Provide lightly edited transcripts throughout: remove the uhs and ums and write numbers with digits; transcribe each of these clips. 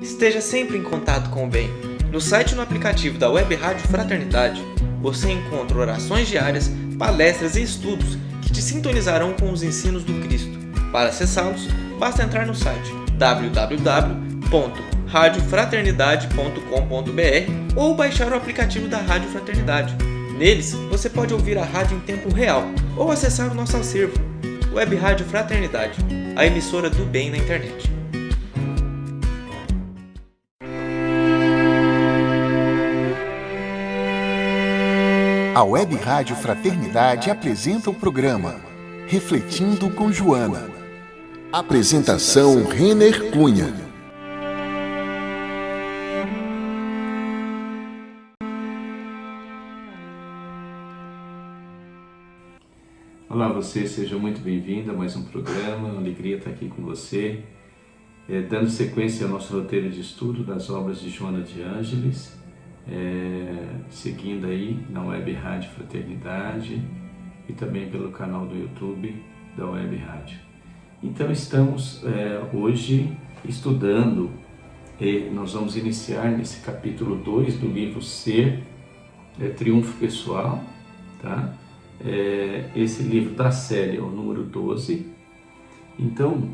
Esteja sempre em contato com o bem. No site e no aplicativo da Web Rádio Fraternidade, você encontra orações diárias, palestras e estudos que te sintonizarão com os ensinos do Cristo. Para acessá-los, basta entrar no site www.radiofraternidade.com.br ou baixar o aplicativo da Rádio Fraternidade. Neles, você pode ouvir a rádio em tempo real ou acessar o nosso acervo. Web Rádio Fraternidade, a emissora do bem na internet. A Web Rádio Fraternidade apresenta o programa Refletindo com Joana. Apresentação Renner Cunha. Olá, você, seja muito bem-vindo a mais um programa. Uma alegria estar aqui com você, dando sequência ao nosso roteiro de estudo das obras de Joana de Ângeles, seguindo aí na Web Rádio Fraternidade e também pelo canal do YouTube da Web Rádio. Então estamos hoje estudando, nós vamos iniciar nesse capítulo 2 do livro Ser, Triunfo Pessoal, tá? Esse livro da série é o número 12. Então,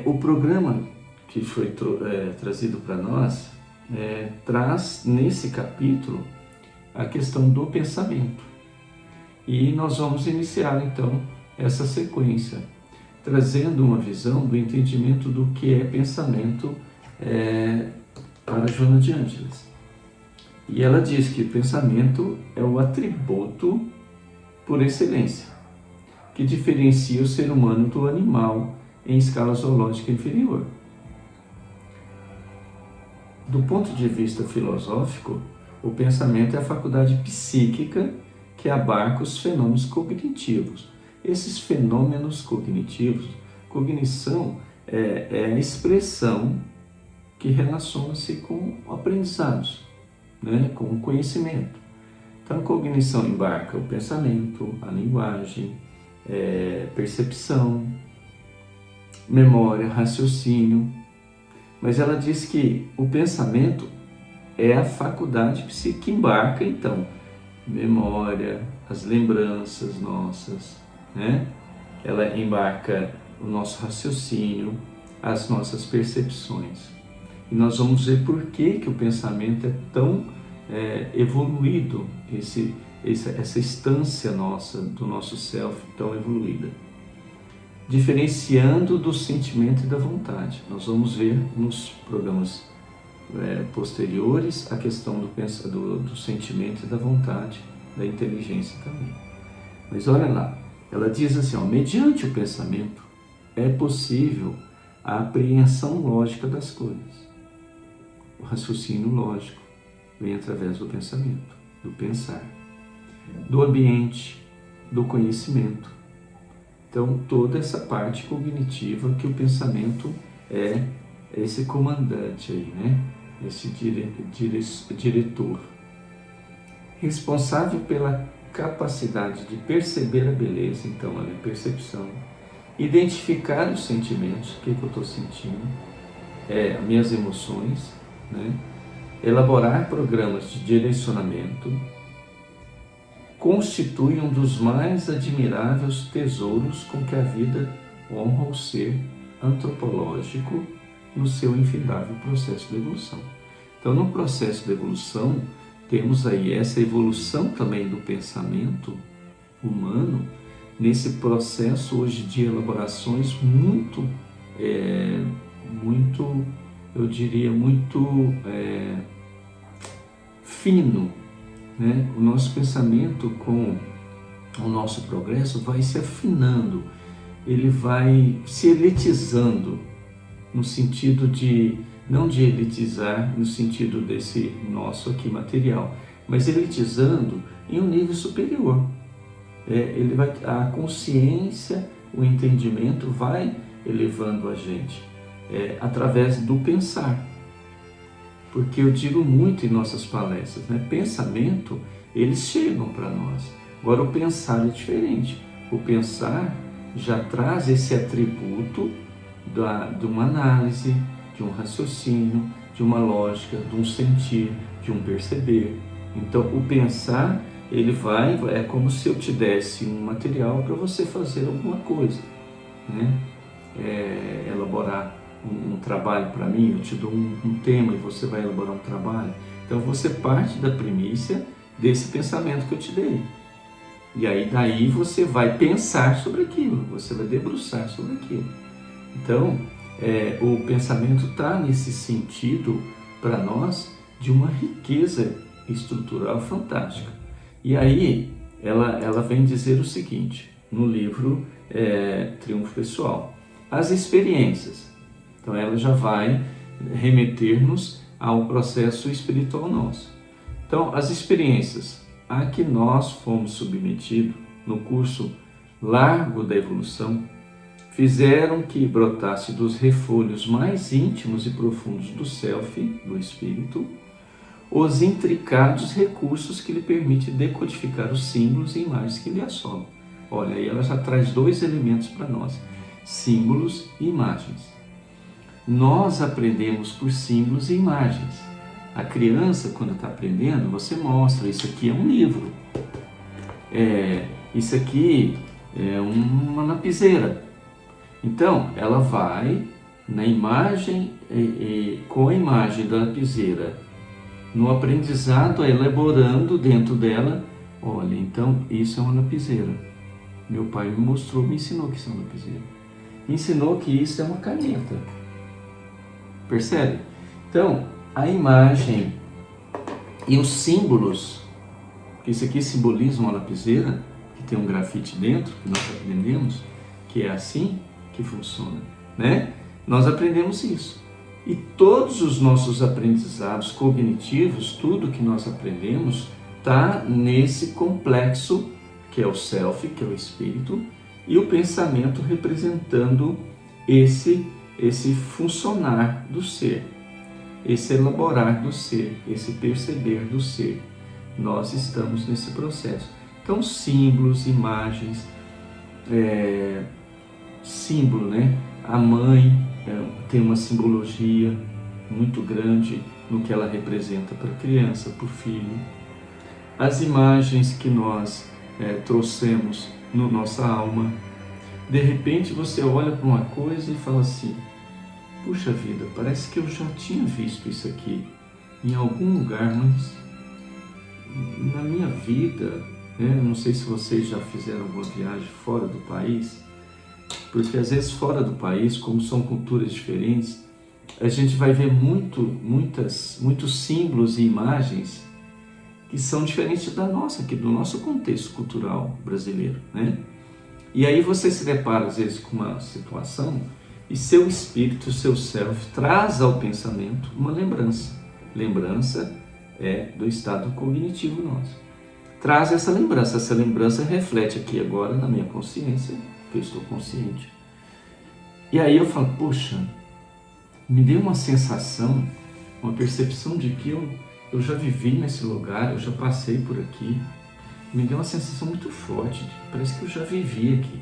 o programa que foi trazido para nós traz nesse capítulo a questão do pensamento. E nós vamos iniciar então essa sequência, trazendo uma visão do entendimento do que é pensamento para Joana de Ângeles. E ela diz que o pensamento é o atributo por excelência, que diferencia o ser humano do animal em escala zoológica inferior. Do ponto de vista filosófico, o pensamento é a faculdade psíquica que abarca os fenômenos cognitivos. Esses fenômenos cognitivos, cognição é a expressão que relaciona-se com aprendizados, né, com o conhecimento. Então, a cognição embarca o pensamento, a linguagem, percepção, memória, raciocínio. Mas ela diz que o pensamento é a faculdade psíquica que embarca, então, memória, as lembranças nossas, né? Ela embarca o nosso raciocínio, as nossas percepções. E nós vamos ver por que o pensamento é tão evoluído, essa instância nossa, do nosso self tão evoluída. Diferenciando do sentimento e da vontade. Nós vamos ver nos programas posteriores a questão do sentimento e da vontade, da inteligência também. Mas olha lá, ela diz assim, mediante o pensamento é possível a apreensão lógica das coisas. O raciocínio lógico vem através do pensamento, do pensar, do ambiente, do conhecimento. Então, toda essa parte cognitiva que o pensamento é esse comandante aí, né? Esse diretor. Responsável pela capacidade de perceber a beleza, então, a percepção. Identificar os sentimentos, o que eu estou sentindo, minhas emoções, né? Elaborar programas de direcionamento, constitui um dos mais admiráveis tesouros com que a vida honra o ser antropológico no seu infindável processo de evolução. Então, no processo de evolução, temos aí essa evolução também do pensamento humano, nesse processo hoje de elaborações muito, eu diria, muito fino, né? O nosso pensamento com o nosso progresso vai se afinando, ele vai se elitizando, no sentido de, não de elitizar no sentido desse nosso aqui material, mas elitizando em um nível superior. A consciência, o entendimento vai elevando a gente através do pensar. Porque eu digo muito em nossas palestras, né? Pensamento, eles chegam para nós. Agora, o pensar é diferente. O pensar já traz esse atributo de uma análise, de um raciocínio, de uma lógica, de um sentir, de um perceber. Então, o pensar, ele é como se eu te desse um material para você fazer alguma coisa, né? Elaborar um trabalho para mim, eu te dou um tema e você vai elaborar um trabalho. Então, você parte da premissa desse pensamento que eu te dei. E aí, daí você vai pensar sobre aquilo, você vai debruçar sobre aquilo. Então, o pensamento está nesse sentido, para nós, de uma riqueza estrutural fantástica. E aí, ela vem dizer o seguinte, no livro Triunfo Pessoal. As experiências. Então, ela já vai remeter-nos ao processo espiritual nosso. Então, as experiências a que nós fomos submetidos no curso largo da evolução fizeram que brotasse dos refolhos mais íntimos e profundos do self, do espírito, os intricados recursos que lhe permitem decodificar os símbolos e imagens que lhe assolam. Olha, aí ela já traz dois elementos para nós, símbolos e imagens. Nós aprendemos por símbolos e imagens. A criança, quando está aprendendo, você mostra, isso aqui é um livro, isso aqui é uma lapiseira. Então, ela vai na imagem, com a imagem da lapiseira, no aprendizado, elaborando dentro dela, olha, então isso é uma lapiseira. Meu pai me mostrou, me ensinou que isso é uma lapiseira. Me ensinou que isso é uma caneta. Percebe? Então, a imagem e os símbolos, que isso aqui simboliza uma lapiseira, que tem um grafite dentro, que nós aprendemos, que é assim que funciona, né? Nós aprendemos isso. E todos os nossos aprendizados cognitivos, tudo que nós aprendemos, está nesse complexo, que é o self, que é o espírito, e o pensamento representando esse funcionar do ser, esse elaborar do ser, esse perceber do ser. Nós estamos nesse processo. Então, símbolos, imagens, símbolo, né? A mãe tem uma simbologia muito grande no que ela representa para a criança, para o filho. As imagens que nós trouxemos na nossa alma. De repente você olha para uma coisa e fala assim, puxa vida, parece que eu já tinha visto isso aqui em algum lugar, mas na minha vida, não sei se vocês já fizeram alguma viagem fora do país, porque às vezes fora do país, como são culturas diferentes, a gente vai ver muitos símbolos e imagens que são diferentes da nossa, aqui do nosso contexto cultural brasileiro, né? E aí você se depara às vezes com uma situação e seu espírito, seu self, traz ao pensamento uma lembrança. Lembrança é do estado cognitivo nosso. Traz essa lembrança reflete aqui agora na minha consciência, que eu estou consciente. E aí eu falo, poxa, me deu uma sensação, uma percepção de que eu já vivi nesse lugar, eu já passei por aqui. Me deu uma sensação muito forte, parece que eu já vivi aqui.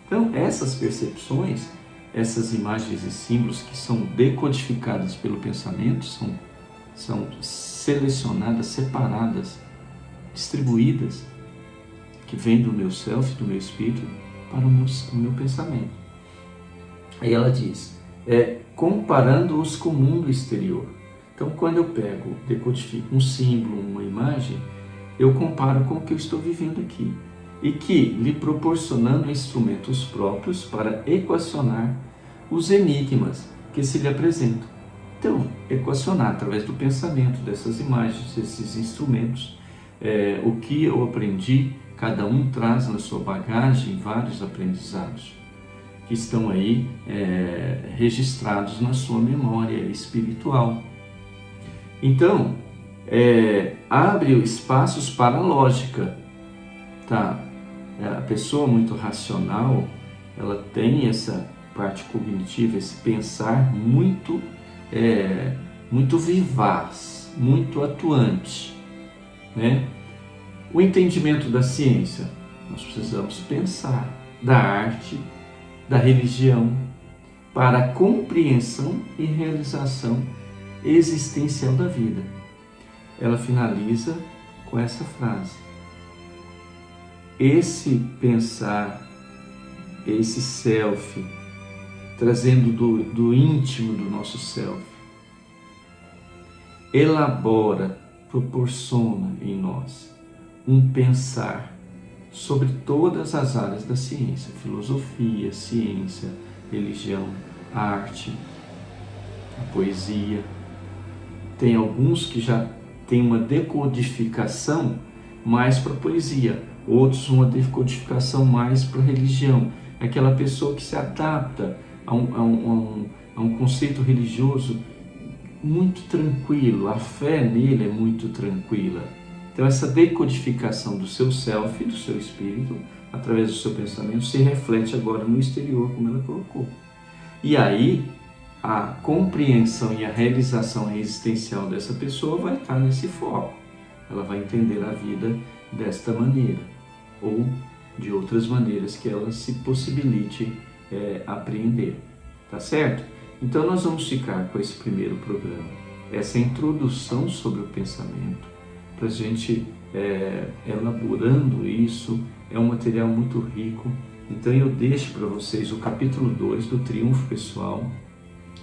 Então, essas percepções, essas imagens e símbolos que são decodificadas pelo pensamento, são selecionadas, separadas, distribuídas, que vêm do meu self, do meu espírito, para o meu pensamento. Aí ela diz, comparando-os com o mundo exterior. Então, quando eu decodifico um símbolo, uma imagem, eu comparo com o que eu estou vivendo aqui e que lhe proporcionando instrumentos próprios para equacionar os enigmas que se lhe apresentam. Então, equacionar através do pensamento, dessas imagens, desses instrumentos, o que eu aprendi, cada um traz na sua bagagem vários aprendizados que estão aí registrados na sua memória espiritual. Então, abre espaços para a lógica, tá? A pessoa muito racional, ela tem essa parte cognitiva, esse pensar muito vivaz, muito atuante, né? O entendimento da ciência, nós precisamos pensar, da arte, da religião, para a compreensão e realização existencial da vida. Ela finaliza com essa frase: esse pensar, esse self, trazendo do íntimo do nosso self, elabora, proporciona em nós um pensar sobre todas as áreas da ciência: filosofia, ciência, religião, arte, a poesia. Tem alguns que já têm uma decodificação mais para a poesia, outros uma decodificação mais para a religião. Aquela pessoa que se adapta a um conceito religioso muito tranquilo, a fé nele é muito tranquila. Então essa decodificação do seu self, do seu espírito, através do seu pensamento, se reflete agora no exterior, como ela colocou. E aí a compreensão e a realização existencial dessa pessoa vai estar nesse foco. Ela vai entender a vida desta maneira, ou de outras maneiras que ela se possibilite apreender. Tá certo? Então nós vamos ficar com esse primeiro programa, essa introdução sobre o pensamento, para a gente elaborando isso. É um material muito rico. Então eu deixo para vocês o capítulo 2 do Triunfo Pessoal,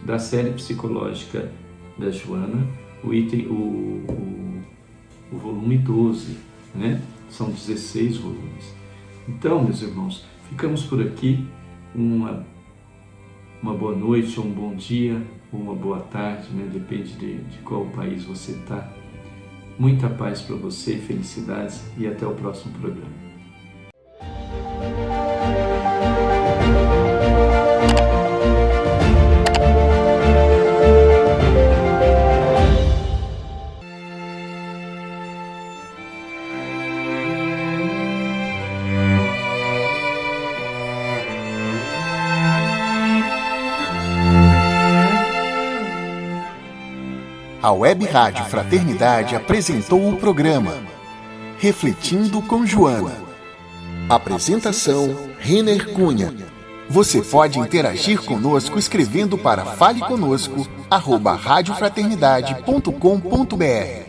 da série psicológica da Joana, o volume 12, né? São 16 volumes. Então, meus irmãos, ficamos por aqui. Uma boa noite, ou um bom dia, ou uma boa tarde, né? Depende de qual país você está. Muita paz para você, felicidades e até o próximo programa. A Web Rádio Fraternidade apresentou o programa Refletindo com Joana. Apresentação: Renner Cunha. Você pode interagir conosco escrevendo para faleconosco@radiofraternidade.com.br.